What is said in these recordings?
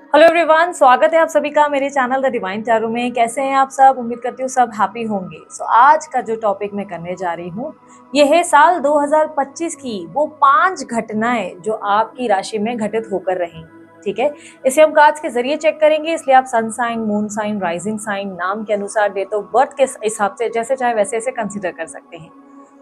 Hello everyone, स्वागत है आप सभी का मेरे चैनल द डिवाइन टैरो में। कैसे हैं आप सब? उम्मीद करती हूँ सब हैप्पी होंगे। आज का जो टॉपिक मैं करने जा रही हूँ ये है साल 2025 की वो 5 घटनाएं जो आपकी राशि में घटित होकर रहेंगी। ठीक है, इसे हम कार्ड्स के जरिए चेक करेंगे, इसलिए आप sun sign, moon sign, rising sign, नाम के अनुसार, डेट ऑफ बर्थ के हिसाब से जैसे चाहे वैसे इसे कंसिडर कर सकते हैं।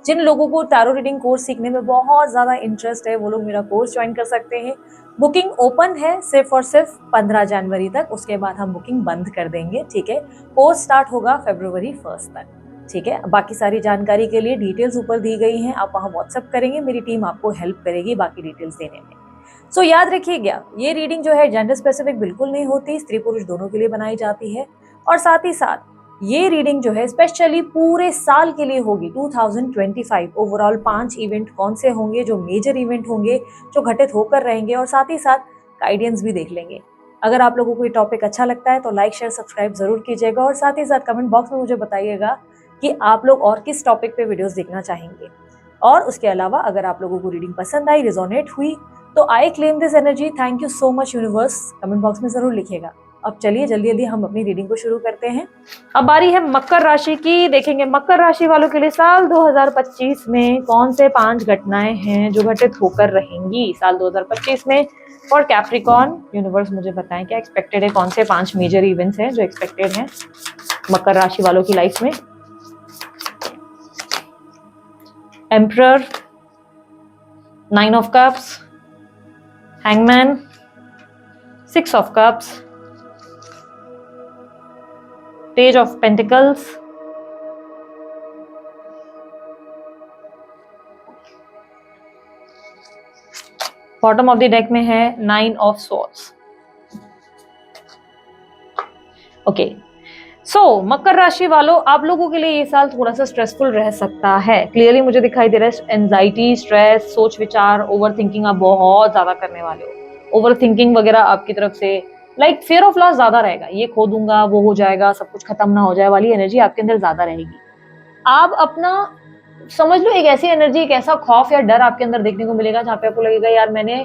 जिन लोगों को टैरो रीडिंग कोर्स सीखने में बहुत ज्यादा इंटरेस्ट है वो लोग मेरा कोर्स ज्वाइन कर सकते हैं। बुकिंग ओपन है सिर्फ और सिर्फ 15 जनवरी तक, उसके बाद हम बुकिंग बंद कर देंगे। ठीक है, कोर्स स्टार्ट होगा फरवरी 1 तक। ठीक है, बाकी सारी जानकारी के लिए डिटेल्स ऊपर दी गई हैं, आप वहां व्हाट्सएप करेंगे, मेरी टीम आपको हेल्प करेगी बाकी डिटेल्स देने में। याद रखिएगा, ये रीडिंग जो है जेंडर स्पेसिफिक बिल्कुल नहीं होती, स्त्री पुरुष दोनों के लिए बनाई जाती है। और साथ ही साथ ये रीडिंग जो है स्पेशली पूरे साल के लिए होगी 2025। ओवरऑल 5 इवेंट कौन से होंगे जो मेजर इवेंट होंगे जो घटित होकर रहेंगे, और साथ ही साथ गाइडेंस भी देख लेंगे। अगर आप लोगों को ये टॉपिक अच्छा लगता है तो लाइक शेयर सब्सक्राइब जरूर कीजिएगा, और साथ ही साथ कमेंट बॉक्स में मुझे बताइएगा कि आप लोग और किस टॉपिक पे वीडियोस देखना चाहेंगे। और उसके अलावा अगर आप लोगों को रीडिंग पसंद आई, रिजोनेट हुई, तो I claim this energy, thank you so much universe, comment box में जरूर लिखिएगा। अब चलिए जल्दी जल्दी हम अपनी रीडिंग को शुरू करते हैं। अब बारी है मकर राशि की। देखेंगे मकर राशि वालों के लिए साल 2025 में कौन से 5 घटनाएं हैं जो घटित होकर रहेंगी साल 2025 में। और कैप्रिकॉर्न यूनिवर्स मुझे बताएं क्या एक्सपेक्टेड है, कौन से 5 मेजर इवेंट्स हैं जो एक्सपेक्टेड हैं मकर राशि वालों की लाइफ में। Emperor, 9 of cups, hangman, 6 of cups, page of pentacles, bottom of the deck में है 9 ऑफ स्वॉर्ड्स। ओके, मकर राशि वालों, आप लोगों के लिए ये साल थोड़ा सा स्ट्रेसफुल रह सकता है। क्लियरली मुझे दिखाई दे रहा है एंजाइटी, स्ट्रेस, सोच विचार, ओवर थिंकिंग आप बहुत ज्यादा करने वाले हो। ओवर थिंकिंग वगैरह आपकी तरफ से, लाइक फियर ऑफ लॉस ज्यादा रहेगा, ये खो दूंगा वो हो जाएगा, सब कुछ खत्म ना हो जाए वाली एनर्जी आपके अंदर ज्यादा रहेगी। आप अपना समझ लो एक ऐसी एनर्जी, एक ऐसा खौफ या डर आपके अंदर देखने को मिलेगा जहां पे आपको लगेगा यार मैंने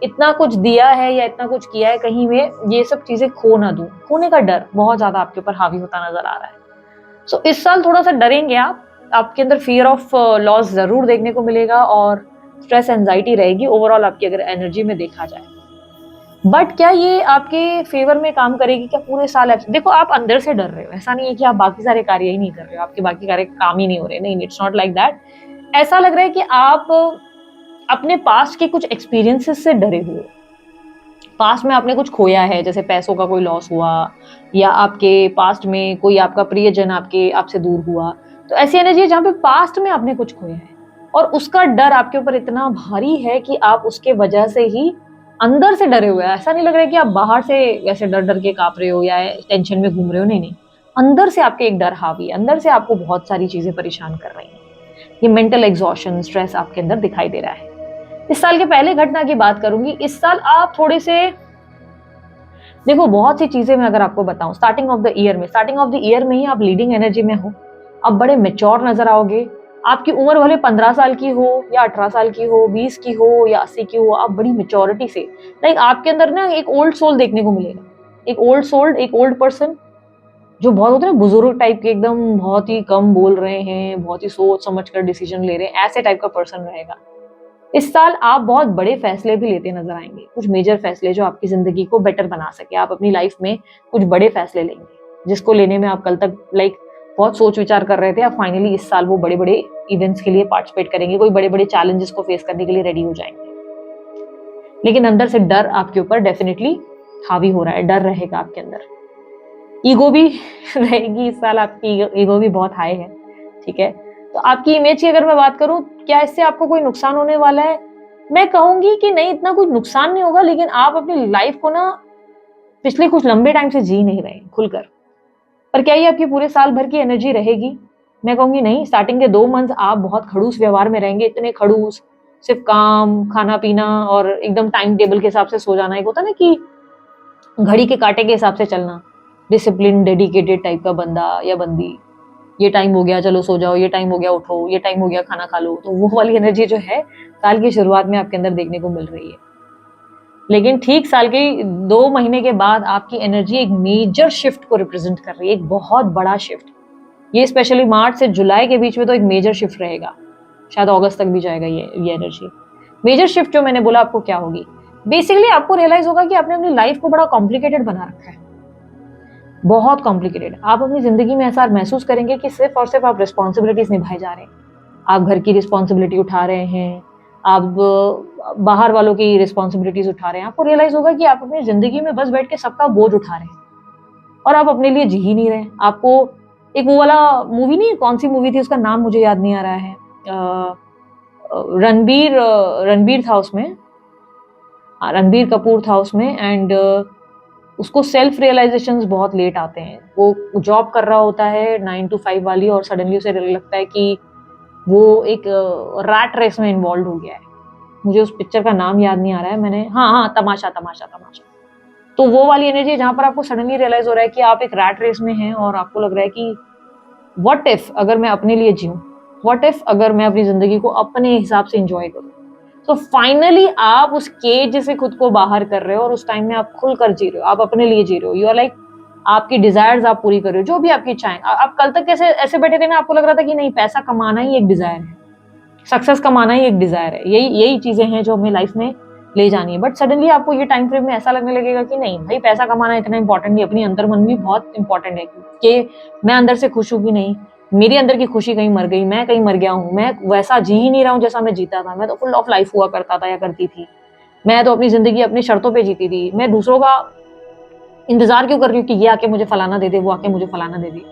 इतना कुछ दिया है या इतना कुछ किया है, कहीं में ये सब चीजें खो ना दूं। खोने का डर बहुत ज्यादा आपके ऊपर हावी होता नजर आ रहा है। इस साल थोड़ा सा डरेंगे आप, आपके अंदर फियर ऑफ लॉस जरूर देखने को मिलेगा और स्ट्रेस एंजाइटी रहेगी ओवरऑल आपकी अगर एनर्जी में देखा जाए। बट क्या ये आपके फेवर में काम करेगी क्या पूरे साल? देखो आप अंदर से डर रहे हो, ऐसा नहीं है कि आप बाकी सारे कार्य ही नहीं कर रहे हो, आपके बाकी कार्य काम ही नहीं हो रहे, नहीं, इट्स नॉट लाइक दैट। ऐसा लग रहा है कि आप अपने पास्ट के कुछ एक्सपीरियंसेस से डरे हुए हो। पास्ट में आपने कुछ खोया है, जैसे पैसों का कोई लॉस हुआ, या आपके पास्ट में कोई आपका प्रियजन आपसे दूर हुआ। तो ऐसी एनर्जी है जहां पे पास्ट में आपने कुछ खोया है और उसका डर आपके ऊपर इतना भारी है कि आप उसके वजह से ही अंदर से डरे हुए हैं। ऐसा नहीं लग रहा है कि आप बाहर से वैसे डर डर के कांप रहे हो या टेंशन में घूम रहे हो, नहीं, अंदर से आपके एक डर हावी है, अंदर से आपको बहुत सारी चीजें परेशान कर रही हैं। ये मेंटल एग्जॉशन, स्ट्रेस आपके अंदर दिखाई दे रहा है। इस साल के पहले घटना की बात करूंगी, इस साल आप थोड़े से देखो, बहुत सी चीजें मैं अगर आपको बताऊं, स्टार्टिंग ऑफ द ईयर में ही आप लीडिंग एनर्जी में हो, आप बड़े मेच्योर नजर आओगे। आपकी उम्र भले 15 साल की हो या 18 साल की हो, 20 की हो या 80 की हो, आप बड़ी मेच्योरिटी से, लाइक आपके अंदर ना एक ओल्ड सोल देखने को मिलेगा, एक ओल्ड सोल, एक ओल्ड पर्सन जो बहुत होते हैं बुजुर्ग टाइप के, एकदम बहुत ही कम बोल रहे हैं, बहुत ही सोच समझ कर डिसीजन ले रहे हैं, ऐसे टाइप का पर्सन रहेगा। इस साल आप बहुत बड़े फैसले भी लेते नजर आएंगे, कुछ मेजर फैसले जो आपकी जिंदगी को बेटर बना सके। आप अपनी लाइफ में कुछ बड़े फैसले लेंगे जिसको लेने में आप कल तक बहुत सोच विचार कर रहे थे, आप फाइनली इस साल वो बड़े बड़े इवेंट्स के लिए पार्टिसिपेट करेंगे, कोई बड़े बड़े चैलेंजेस को फेस करने के लिए रेडी हो जाएंगे। लेकिन अंदर से डर आपके ऊपर डेफिनेटली हावी हो रहा है, डर रहेगा आपके अंदर। ईगो भी रहेगी इस साल, आपकी ईगो भी बहुत हाई है। ठीक है, तो आपकी इमेज की अगर मैं बात करूं, क्या इससे आपको कोई नुकसान होने वाला है? मैं कहूंगी कि नहीं, इतना कोई नुकसान नहीं होगा, लेकिन आप अपनी लाइफ को ना पिछले कुछ लंबे टाइम से जी नहीं रहे खुलकर। पर क्या ये आपकी पूरे साल भर की एनर्जी रहेगी? मैं कहूंगी नहीं। स्टार्टिंग के 2 मंथ आप बहुत खड़ूस व्यवहार में रहेंगे, इतने खड़ूस, सिर्फ काम, खाना पीना और एकदम टाइम टेबल के हिसाब से सो जाना। एक होता ना कि घड़ी के कांटे के हिसाब से चलना, डिसिप्लिन, डेडिकेटेड टाइप का बंदा या बंदी, ये टाइम हो गया चलो सो जाओ, ये टाइम हो गया उठो, ये टाइम हो गया खाना खा लो। तो वो वाली एनर्जी जो है साल की शुरुआत में आपके अंदर देखने को मिल रही है। लेकिन ठीक साल के 2 महीने के बाद आपकी एनर्जी एक मेजर शिफ्ट को रिप्रेजेंट कर रही है, एक बहुत बड़ा शिफ्ट। ये स्पेशली मार्च से जुलाई के बीच में तो एक मेजर शिफ्ट रहेगा, शायद अगस्त तक भी जाएगा ये एनर्जी। मेजर शिफ्ट जो मैंने बोला आपको क्या होगी, बेसिकली आपको रियलाइज होगा कि आपने अपनी लाइफ को बड़ा कॉम्प्लिकेटेड बना रखा है, बहुत कॉम्प्लिकेटेड। आप अपनी जिंदगी में ऐसा महसूस करेंगे कि सिर्फ और सिर्फ आप रिस्पॉन्सिबिलिटीज निभाए जा रहे हैं। आप घर की रिस्पॉन्सिबिलिटी उठा रहे हैं, आप बाहर वालों की रिस्पॉन्सिबिलिटीज उठा रहे हैं। आपको रियलाइज होगा कि आप अपनी जिंदगी में बस बैठ के सबका बोझ उठा रहे हैं और आप अपने लिए जी ही नहीं रहे। आपको एक वो वाला मूवी नहीं, कौन सी मूवी थी, उसका नाम मुझे याद नहीं आ रहा है, रणबीर था उसमें, रणबीर कपूर था उसमें। एंड उसको सेल्फ रियलाइजेशंस बहुत लेट आते हैं। वो जॉब कर रहा होता है 9 to 5 वाली, और सडनली उसे लगता है कि वो एक रैट रेस में इन्वॉल्व हो गया है। मुझे उस पिक्चर का नाम याद नहीं आ रहा है, मैंने हाँ तमाशा। तो वो वाली एनर्जी जहाँ पर आपको सडनली रियलाइज हो रहा है कि आप एक रैट रेस में हैं और आपको लग रहा है कि व्हाट इफ अगर मैं अपने लिए जीऊं, व्हाट इफ अगर मैं अपनी जिंदगी को अपने हिसाब से एंजॉय करूं। तो फाइनली आप उस केज से खुद को बाहर कर रहे हो और उस टाइम में आप खुलकर जी रहे हो, आप अपने लिए जी रहे हो। यू आर लाइक, आपकी डिजायर्स आप पूरी कर रहे हो, जो भी आपकी इच्छाएं। आप कल तक कैसे ऐसे बैठे थे ना, आपको लग रहा था कि नहीं, पैसा कमाना ही एक डिजायर है, सक्सेस कमाना ही एक डिजायर है, यही चीजें हैं जो हमें लाइफ में ले जानी है। बट सडनली आपको ये टाइम फ्रेम में ऐसा लगने लगेगा कि नहीं भाई, पैसा कमाना इतना इंपॉर्टेंट नहीं, अपनी अंतर मन भी बहुत इंपॉर्टेंट है कि मैं अंदर से खुश हूं कि नहीं, मेरी अंदर की खुशी कहीं मर गई, मैं कहीं मर गया हूं, मैं वैसा जी ही नहीं रहा हूं जैसा मैं जीता था। मैं तो फुल ऑफ लाइफ हुआ करता था या करती थी, मैं तो अपनी जिंदगी अपनी शर्तों पे जीती थी। मैं दूसरों का इंतजार क्यों कर रही हूँ कि ये आके मुझे फलाना दे दे, वो आके मुझे फलाना दे दे।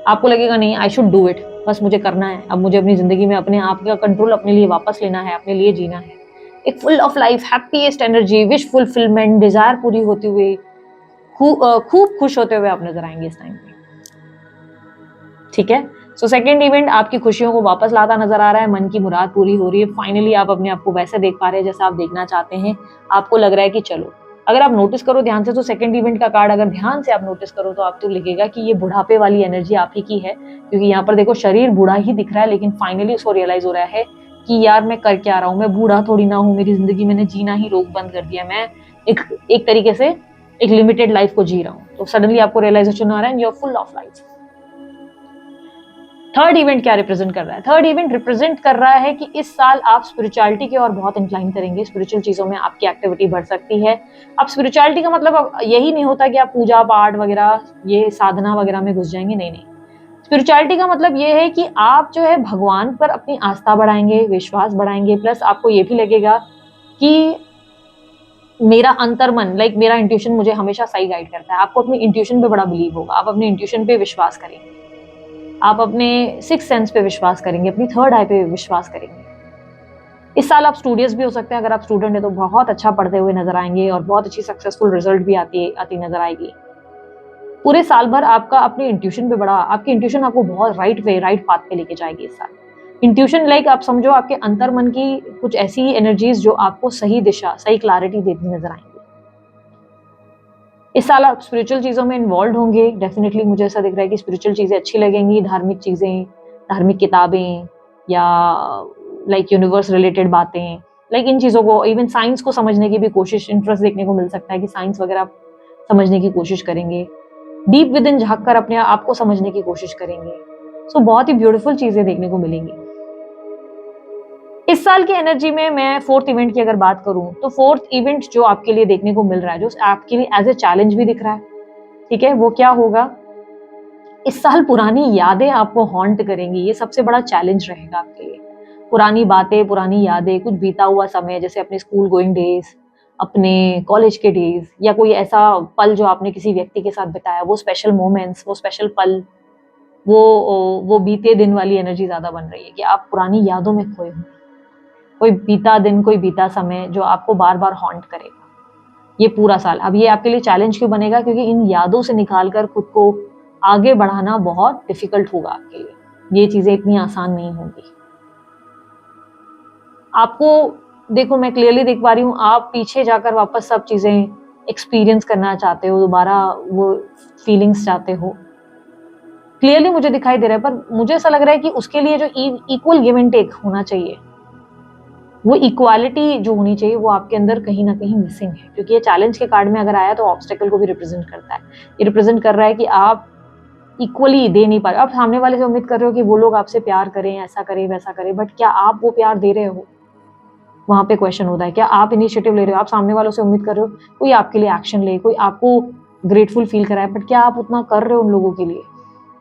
आपको लगेगा नहीं, आई शुड डू इट, बस मुझे करना है। अब मुझे अपनी जिंदगी में अपने आप का कंट्रोल अपने लिए वापस लेना है, अपने लिए जीना है। एक full of life, happiest energy, wish fulfilment, desire पूरी होते हुए, खूब खुश होते हुए आप नजर आएंगे इस टाइम पे। ठीक है, सो सेकंड इवेंट आपकी खुशियों को वापस लाता नजर आ रहा है, मन की मुराद पूरी हो रही है। फाइनली आप अपने आप को वैसे देख पा रहे हैं जैसा आप देखना चाहते हैं। आपको लग रहा है कि चलो, अगर आप नोटिस करो ध्यान से तो सेकंड इवेंट का कार्ड अगर ध्यान से आप नोटिस करो तो आपको लगेगा कि ये बुढ़ापे वाली एनर्जी आप ही की है, क्योंकि यहाँ पर देखो शरीर बूढ़ा ही दिख रहा है, लेकिन फाइनली उसको रियलाइज हो रहा है कि यार मैं कर क्या रहा हूँ, मैं बूढ़ा थोड़ी ना हूँ, मेरी जिंदगी मैंने जीना ही रोक बंद कर दिया, मैं एक तरीके से एक लिमिटेड लाइफ को जी रहा हूँ। तो सडनली आपको रियलाइजेशन आ रहा है, you are full of life. Third event क्या रिप्रेजेंट कर रहा है? थर्ड इवेंट रिप्रेजेंट कर रहा है कि इस साल आप स्पिरिचुअलिटी की ओर बहुत इंक्लाइन करेंगे, स्पिरिचुअल चीजों में आपकी एक्टिविटी बढ़ सकती है। अब स्पिरिचुअलिटी का मतलब यही नहीं होता कि आप पूजा पाठ वगैरह, ये साधना वगैरह में घुस जाएंगे, नहीं। स्पिरिचुअलिटी का मतलब ये है कि आप जो है भगवान पर अपनी आस्था बढ़ाएंगे, विश्वास बढ़ाएंगे, प्लस आपको ये भी लगेगा कि मेरा अंतर्मन, लाइक मेरा इंट्यूशन मुझे हमेशा सही गाइड करता है। आपको अपनी इंट्यूशन पे बड़ा बिलीव होगा, आप अपने इंट्यूशन पे विश्वास करेंगे, आप अपने सिक्स सेंस पे विश्वास करेंगे, अपनी थर्ड आई पे विश्वास करेंगे। इस साल आप स्टूडियस भी हो सकते हैं, अगर आप स्टूडेंट है तो बहुत अच्छा पढ़ते हुए नजर आएंगे और बहुत अच्छी सक्सेसफुल रिजल्ट भी आती नजर आएगी। पूरे साल भर आपका अपनी इंट्यूशन पे बड़ा, आपकी इंट्यूशन आपको बहुत राइट पाथ पे लेके जाएगी इस साल। इंट्यूशन लाइक आप समझो आपके अंतर मन की कुछ ऐसी एनर्जीज जो आपको सही दिशा, सही क्लैरिटी देती नजर आएंगी। इस साल आप स्पिरिचुअल चीजों में इन्वॉल्व होंगे, डेफिनेटली मुझे ऐसा दिख रहा है कि स्पिरिचुअल चीजें अच्छी लगेंगी, धार्मिक चीजें, धार्मिक किताबें या लाइक यूनिवर्स रिलेटेड बातें, लाइक इन चीजों को, इवन साइंस को समझने की भी कोशिश, इंटरेस्ट देखने को मिल सकता है कि साइंस वगैरह आप समझने की कोशिश करेंगे, डीप विद इन झांक कर अपने आप को समझने की कोशिश करेंगे। सो बहुत ही ब्यूटीफुल चीजें देखने को मिलेंगी इस साल की एनर्जी में। मैं फोर्थ इवेंट की अगर बात करूं तो फोर्थ इवेंट जो आपके लिए देखने को मिल रहा है, जो आपके लिए एज ए चैलेंज भी दिख रहा है, ठीक है, वो क्या होगा? इस साल पुरानी यादें आपको हॉन्ट करेंगी, ये सबसे बड़ा चैलेंज रहेगा आपके लिए। पुरानी बातें, पुरानी यादें, कुछ बीता हुआ समय, जैसे अपने स्कूल गोइंग डेज, अपने कॉलेज के डेज, या कोई ऐसा पल जो आपने किसी व्यक्ति के साथ बिताया, वो स्पेशल मोमेंट्स, वो स्पेशल पल, वो बीते दिन वाली एनर्जी ज्यादा बन रही है कि आप पुरानी यादों में खोए हो। कोई बीता दिन, कोई बीता समय जो आपको बार बार हॉन्ट करेगा ये पूरा साल। अब ये आपके लिए चैलेंज क्यों बनेगा? क्योंकि इन यादों से निकालकर खुद को आगे बढ़ाना बहुत डिफिकल्ट होगा आपके लिए, ये चीजें इतनी आसान नहीं होंगी। आपको देखो, मैं क्लियरली देख पा रही हूँ, आप पीछे जाकर वापस सब चीजें एक्सपीरियंस करना चाहते हो, दोबारा वो फीलिंग्स चाहते हो, क्लियरली मुझे दिखाई दे रहा है। पर मुझे ऐसा लग रहा है कि उसके लिए जो इक्वल गिव एंड टेक होना चाहिए, वो इक्वालिटी जो होनी चाहिए वो आपके अंदर कहीं ना कहीं मिसिंग है, क्योंकि ये चैलेंज के कार्ड में अगर आया तो ऑब्स्टेकल को भी रिप्रेजेंट करता है। ये रिप्रेजेंट कर रहा है कि आप इक्वली दे नहीं पा रहे। आप सामने वाले से उम्मीद कर रहे हो कि वो लोग आपसे प्यार करें, ऐसा करें वैसा करें, बट क्या आप वो प्यार दे रहे हो? वहां पे क्वेश्चन होता है। क्या आप इनिशिएटिव ले रहे हो? आप सामने वालों से उम्मीद कर रहे हो कोई आपके लिए एक्शन ले, कोई आपको ग्रेटफुल फील कराए, बट क्या आप उतना कर रहे हो उन लोगों के लिए?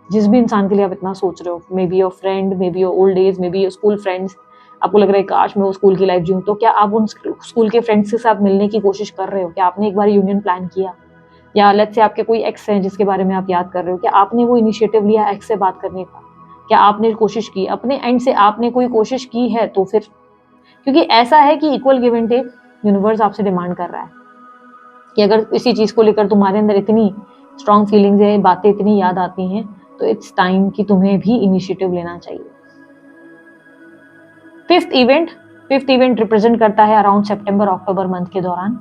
जिस भी इंसान के लिए आप इतना सोच रहे हो, may be your friend, may be your old age, may be your school friends, आपको लग रहा है काश मैं वो स्कूल की लाइफ जीऊं, तो क्या आप उन स्कूल के फ्रेंड्स के साथ मिलने की कोशिश कर रहे हो? क्या आपने एक बार यूनियन प्लान किया? या लेट्स से आपके कोई एक्स हैं जिसके बारे में आप याद कर रहे हो, क्या आपने वो इनिशिएटिव लिया एक्स से बात करने का? क्या आपने कोशिश की अपने एंड से? आपने कोई कोशिश की है तो फिर, क्योंकि ऐसा है कि equal give and take universe आपसे डिमांड कर रहा है कि अगर इसी चीज को लेकर तुम्हारे अंदर इतनी स्ट्रॉन्ग फीलिंग्स है, बातें इतनी याद आती हैं, तो इट्स टाइम कि तुम्हें भी इनिशिएटिव लेना चाहिए। फिफ्थ इवेंट रिप्रेजेंट करता है अराउंड सितंबर अक्टूबर मंथ के दौरान।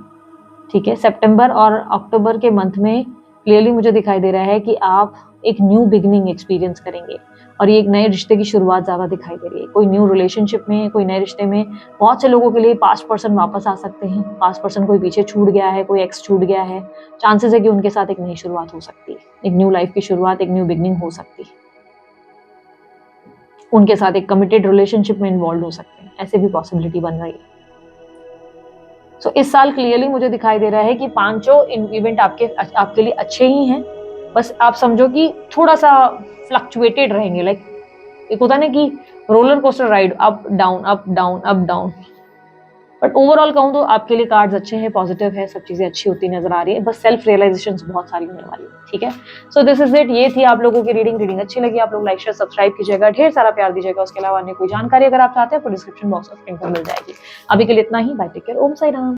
ठीक है, सितंबर और अक्टूबर के मंथ में क्लियरली मुझे दिखाई दे रहा है कि आप एक न्यू बिगिनिंग एक्सपीरियंस करेंगे, और ये एक नए रिश्ते की शुरुआत ज्यादा दिखाई दे रही है। कोई न्यू रिलेशनशिप में, कोई नए रिश्ते में बहुत से लोगों के लिए पास्ट पर्सन वापस आ सकते हैं। पास्ट पर्सन कोई पीछे छूट गया है, कोई एक्स छूट गया है, चांसेस है कि उनके साथ एक नई शुरुआत हो सकती है, एक न्यू लाइफ की शुरुआत, एक न्यू बिगिनिंग हो सकती है। उनके साथ एक कमिटेड रिलेशनशिप में इन्वॉल्व हो सकते हैं, ऐसे भी पॉसिबिलिटी बन रही है। सो इस साल क्लियरली मुझे दिखाई दे रहा है कि पांचों इवेंट आपके लिए अच्छे ही हैं, बस आप समझो कि थोड़ा सा फ्लक्चुएटेड रहेंगे। लाइक एक होता है ना कि roller coaster ride, up down up down up down, but overall कहूँ तो आपके लिए कार्ड्स अच्छे हैं, पॉजिटिव है, सब चीजें अच्छी होती नजर आ रही है, बस सेल्फ रियलाइजेशन बहुत सारी होने वाली है। ठीक है, सो दिस इज इट। ये थी आप लोगों की रीडिंग अच्छी लगी आप लोग लाइक शेयर सब्सक्राइब कीजिएगा, ढेर सारा प्यार दीजिएगा। उसके अलावा अन्य कोई जानकारी अगर आप चाहते हैं तो डिस्क्रिप्शन बॉक्स में मिल जाएगी। अभी के लिए इतना ही, बाय, टेक केयर, ओम साई राम।